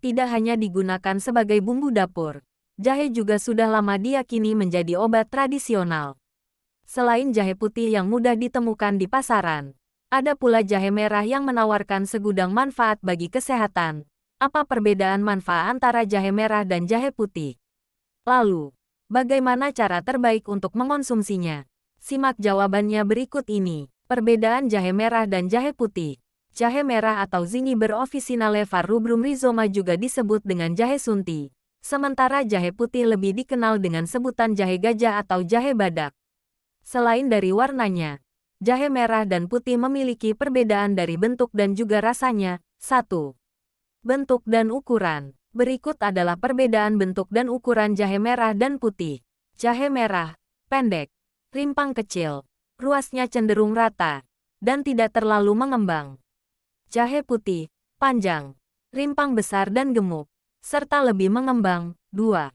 Tidak hanya digunakan sebagai bumbu dapur, jahe juga sudah lama diyakini menjadi obat tradisional. Selain jahe putih yang mudah ditemukan di pasaran, ada pula jahe merah yang menawarkan segudang manfaat bagi kesehatan. Apa perbedaan manfaat antara jahe merah dan jahe putih? Lalu, bagaimana cara terbaik untuk mengonsumsinya? Simak jawabannya berikut ini. Perbedaan jahe merah dan jahe putih. Jahe merah atau Zingiber officinale var rubrum rhizoma juga disebut dengan jahe sunti. Sementara jahe putih lebih dikenal dengan sebutan jahe gajah atau jahe badak. Selain dari warnanya, jahe merah dan putih memiliki perbedaan dari bentuk dan juga rasanya. 1. Bentuk dan ukuran. Berikut adalah perbedaan bentuk dan ukuran jahe merah dan putih. Jahe merah, pendek, rimpang kecil, ruasnya cenderung rata, dan tidak terlalu mengembang. Jahe putih, panjang, rimpang besar dan gemuk, serta lebih mengembang. 2.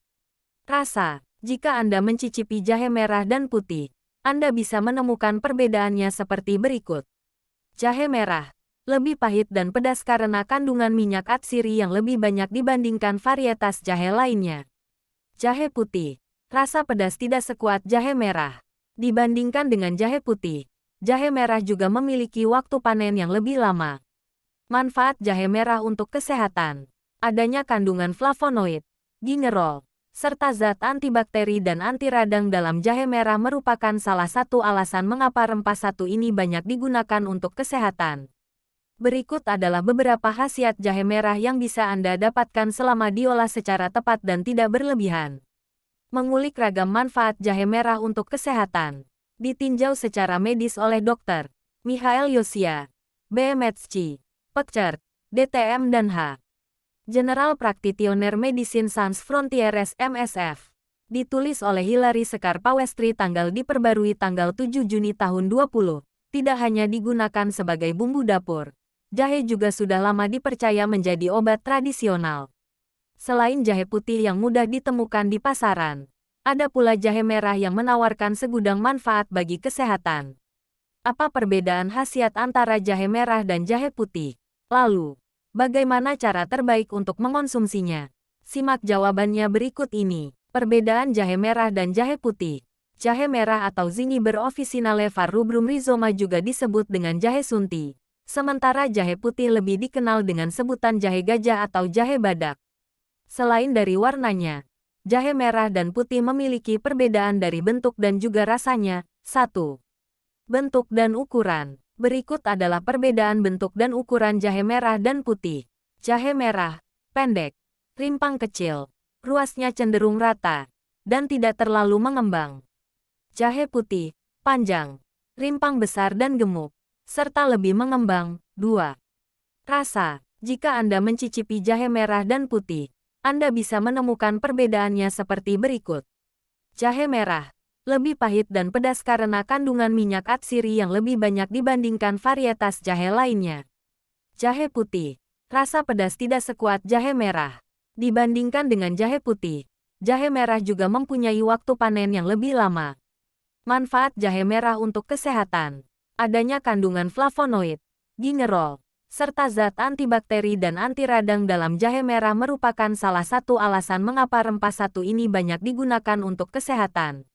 Rasa. Jika Anda mencicipi jahe merah dan putih, Anda bisa menemukan perbedaannya seperti berikut. Jahe merah lebih pahit dan pedas karena kandungan minyak atsiri yang lebih banyak dibandingkan varietas jahe lainnya. Jahe putih, rasa pedas tidak sekuat jahe merah. Dibandingkan dengan jahe putih, jahe merah juga memiliki waktu panen yang lebih lama. Manfaat jahe merah untuk kesehatan. Adanya kandungan flavonoid, gingerol, serta zat antibakteri dan anti radang dalam jahe merah merupakan salah satu alasan mengapa rempah satu ini banyak digunakan untuk kesehatan. Berikut adalah beberapa khasiat jahe merah yang bisa Anda dapatkan selama diolah secara tepat dan tidak berlebihan. Mengulik ragam manfaat jahe merah untuk kesehatan. Ditinjau secara medis oleh Dr. Michael Yosia, BMSc, Pekcert, DTM dan H. General Practitioner Medicine Sans Frontieres MSF. Ditulis oleh Hilary Sekar Pawestri tanggal diperbarui tanggal 7 Juni tahun 20. Tidak hanya digunakan sebagai bumbu dapur, jahe juga sudah lama dipercaya menjadi obat tradisional. Selain jahe putih yang mudah ditemukan di pasaran, ada pula jahe merah yang menawarkan segudang manfaat bagi kesehatan. Apa perbedaan khasiat antara jahe merah dan jahe putih? Lalu, bagaimana cara terbaik untuk mengonsumsinya? Simak jawabannya berikut ini. Perbedaan jahe merah dan jahe putih. Jahe merah atau Zingiber officinale var rubrum rhizoma juga disebut dengan jahe sunti. Sementara jahe putih lebih dikenal dengan sebutan jahe gajah atau jahe badak. Selain dari warnanya, jahe merah dan putih memiliki perbedaan dari bentuk dan juga rasanya. 1. Bentuk dan ukuran. Berikut adalah perbedaan bentuk dan ukuran jahe merah dan putih. Jahe merah, pendek, rimpang kecil, ruasnya cenderung rata, dan tidak terlalu mengembang. Jahe putih, panjang, rimpang besar dan gemuk, serta lebih mengembang. 2. Rasa. Jika Anda mencicipi jahe merah dan putih, Anda bisa menemukan perbedaannya seperti berikut. Jahe merah lebih pahit dan pedas karena kandungan minyak atsiri yang lebih banyak dibandingkan varietas jahe lainnya. Jahe putih, rasa pedas tidak sekuat jahe merah. Dibandingkan dengan jahe putih, jahe merah juga mempunyai waktu panen yang lebih lama. Manfaat jahe merah untuk kesehatan. Adanya kandungan flavonoid, gingerol, serta zat antibakteri dan anti radang dalam jahe merah merupakan salah satu alasan mengapa rempah satu ini banyak digunakan untuk kesehatan.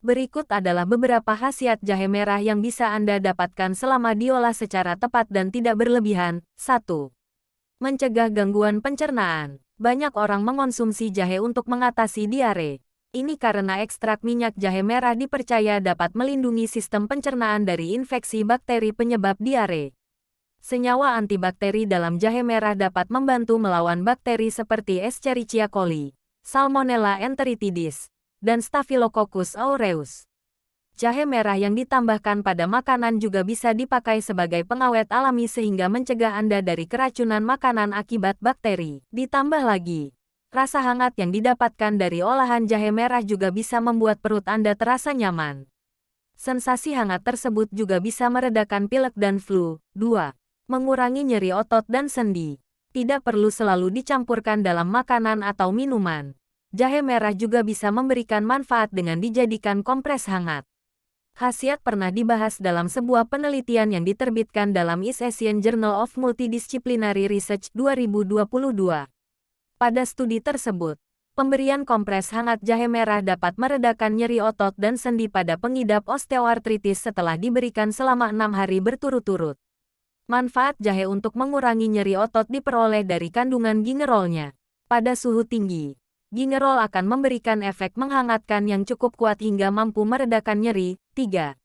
Berikut adalah beberapa khasiat jahe merah yang bisa Anda dapatkan selama diolah secara tepat dan tidak berlebihan. 1. Mencegah gangguan pencernaan. Banyak orang mengonsumsi jahe untuk mengatasi diare. Ini karena ekstrak minyak jahe merah dipercaya dapat melindungi sistem pencernaan dari infeksi bakteri penyebab diare. Senyawa antibakteri dalam jahe merah dapat membantu melawan bakteri seperti Escherichia coli, Salmonella enteritidis, dan Staphylococcus aureus. Jahe merah yang ditambahkan pada makanan juga bisa dipakai sebagai pengawet alami sehingga mencegah Anda dari keracunan makanan akibat bakteri. Ditambah lagi, rasa hangat yang didapatkan dari olahan jahe merah juga bisa membuat perut Anda terasa nyaman. Sensasi hangat tersebut juga bisa meredakan pilek dan flu. 2. Mengurangi nyeri otot dan sendi. Tidak perlu selalu dicampurkan dalam makanan atau minuman. Jahe merah juga bisa memberikan manfaat dengan dijadikan kompres hangat. Khasiat pernah dibahas dalam sebuah penelitian yang diterbitkan dalam East Asian Journal of Multidisciplinary Research 2022. Pada studi tersebut, pemberian kompres hangat jahe merah dapat meredakan nyeri otot dan sendi pada pengidap osteoartritis setelah diberikan selama 6 hari berturut-turut. Manfaat jahe untuk mengurangi nyeri otot diperoleh dari kandungan gingerolnya. Pada suhu tinggi, gingerol akan memberikan efek menghangatkan yang cukup kuat hingga mampu meredakan nyeri. 3.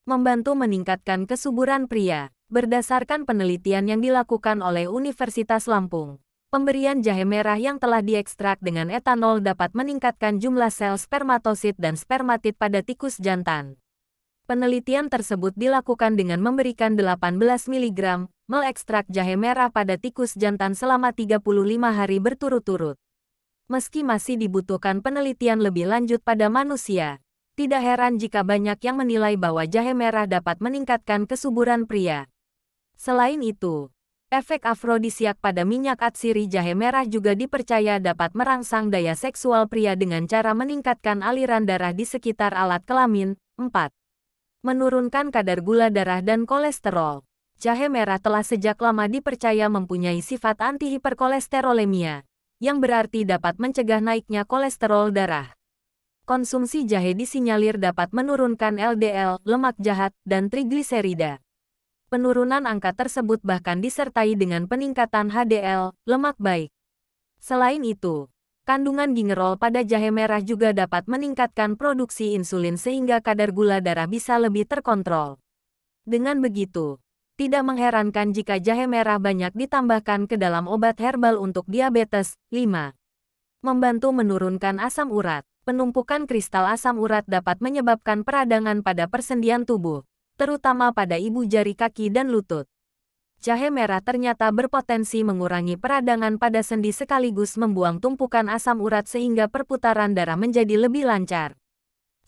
Membantu meningkatkan kesuburan pria. Berdasarkan penelitian yang dilakukan oleh Universitas Lampung, pemberian jahe merah yang telah diekstrak dengan etanol dapat meningkatkan jumlah sel spermatosit dan spermatid pada tikus jantan. Penelitian tersebut dilakukan dengan memberikan 18 mg ml ekstrak jahe merah pada tikus jantan selama 35 hari berturut-turut. Meski masih dibutuhkan penelitian lebih lanjut pada manusia, tidak heran jika banyak yang menilai bahwa jahe merah dapat meningkatkan kesuburan pria. Selain itu, efek afrodisiak pada minyak atsiri jahe merah juga dipercaya dapat merangsang daya seksual pria dengan cara meningkatkan aliran darah di sekitar alat kelamin. 4. Menurunkan kadar gula darah dan kolesterol. Jahe merah telah sejak lama dipercaya mempunyai sifat antihiperkolesterolemia, yang berarti dapat mencegah naiknya kolesterol darah. Konsumsi jahe disinyalir dapat menurunkan LDL, lemak jahat, dan trigliserida. Penurunan angka tersebut bahkan disertai dengan peningkatan HDL, lemak baik. Selain itu, kandungan gingerol pada jahe merah juga dapat meningkatkan produksi insulin sehingga kadar gula darah bisa lebih terkontrol. Dengan begitu, tidak mengherankan jika jahe merah banyak ditambahkan ke dalam obat herbal untuk diabetes. 5. Membantu menurunkan asam urat. Penumpukan kristal asam urat dapat menyebabkan peradangan pada persendian tubuh, terutama pada ibu jari kaki dan lutut. Jahe merah ternyata berpotensi mengurangi peradangan pada sendi sekaligus membuang tumpukan asam urat sehingga perputaran darah menjadi lebih lancar.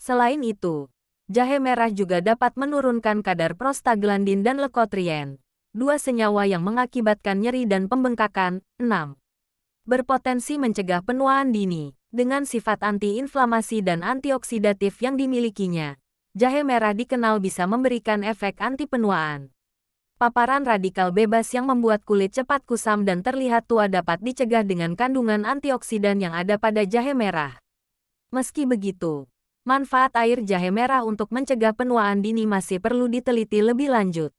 Selain itu, jahe merah juga dapat menurunkan kadar prostaglandin dan leukotrien, dua senyawa yang mengakibatkan nyeri dan pembengkakan. 6. Berpotensi mencegah penuaan dini. Dengan sifat antiinflamasi dan antioksidatif yang dimilikinya, jahe merah dikenal bisa memberikan efek anti penuaan. Paparan radikal bebas yang membuat kulit cepat kusam dan terlihat tua dapat dicegah dengan kandungan antioksidan yang ada pada jahe merah. Meski begitu, manfaat air jahe merah untuk mencegah penuaan dini masih perlu diteliti lebih lanjut.